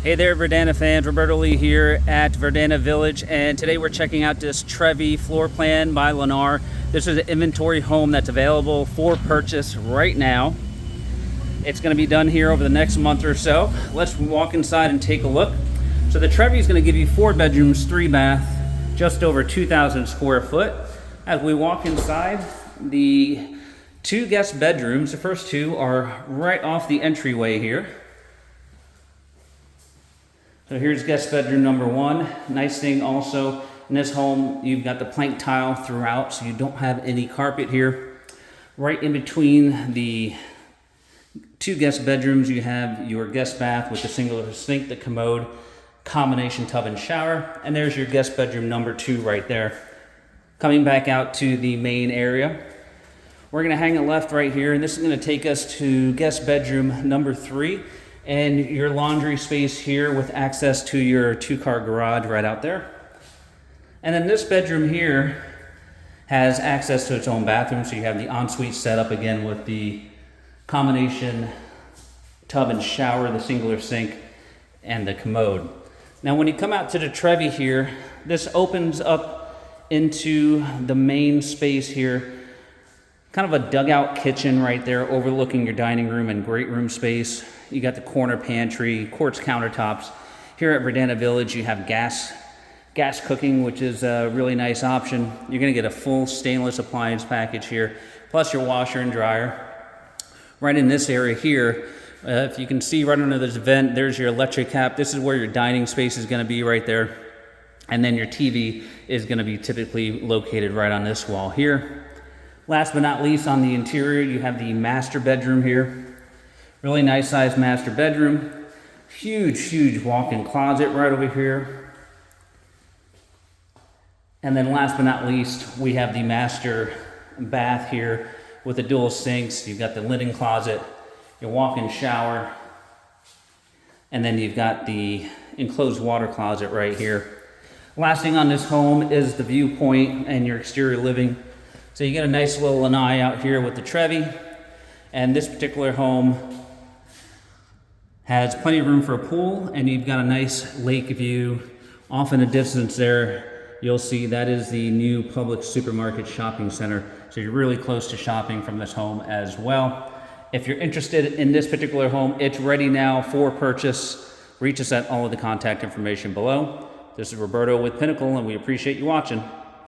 Hey there, Verdana fans. Roberto here at Verdana Village, and today we're checking out this Trevi floor plan by Lennar. This is an inventory home that's available for purchase right now. It's going to be done here over the next month or so. Let's walk inside and take a look. So the Trevi is going to give you 4 bedrooms, 3 bath, just over 2,000 square foot. As we walk inside, the 2 guest bedrooms, the first 2 are right off the entryway here. So here's guest bedroom number 1. Nice thing also in this home, you've got the plank tile throughout, so you don't have any carpet here. Right in between the 2 guest bedrooms, you have your guest bath with the singular sink, the commode, combination tub and shower, and there's your guest bedroom number 2 right there. Coming back out to the main area, we're going to hang a left right here, and this is going to take us to guest bedroom number 3. And your laundry space here with access to your 2-car garage right out there. And then this bedroom here has access to its own bathroom, so you have the ensuite set up again with the combination tub and shower, the singular sink, and the commode. Now when you come out to the Trevi here, this opens up into the main space here, kind of a dugout kitchen right there overlooking your dining room and great room space. You got the corner pantry, quartz countertops. Here at Verdana Village, you have gas cooking, which is a really nice option. You're gonna get a full stainless appliance package here, plus your washer and dryer. Right in this area here, if you can see right under this vent, there's your electric cap. This is where your dining space is gonna be right there. And then your TV is gonna be typically located right on this wall here. Last but not least, on the interior, you have the master bedroom here. Really nice sized master bedroom. Huge walk-in closet right over here. And then last but not least, we have the master bath here with the dual sinks. You've got the linen closet, your walk-in shower, and then you've got the enclosed water closet right here. Last thing on this home is the viewpoint and your exterior living. So you get a nice little lanai out here with the Trevi, and this particular home has plenty of room for a pool, and you've got a nice lake view. Off in the distance there, you'll see that is the new Publix supermarket shopping center. So you're really close to shopping from this home as well. If you're interested in this particular home, it's ready now for purchase. Reach us at all of the contact information below. This is Roberto with Pinnacle, and we appreciate you watching.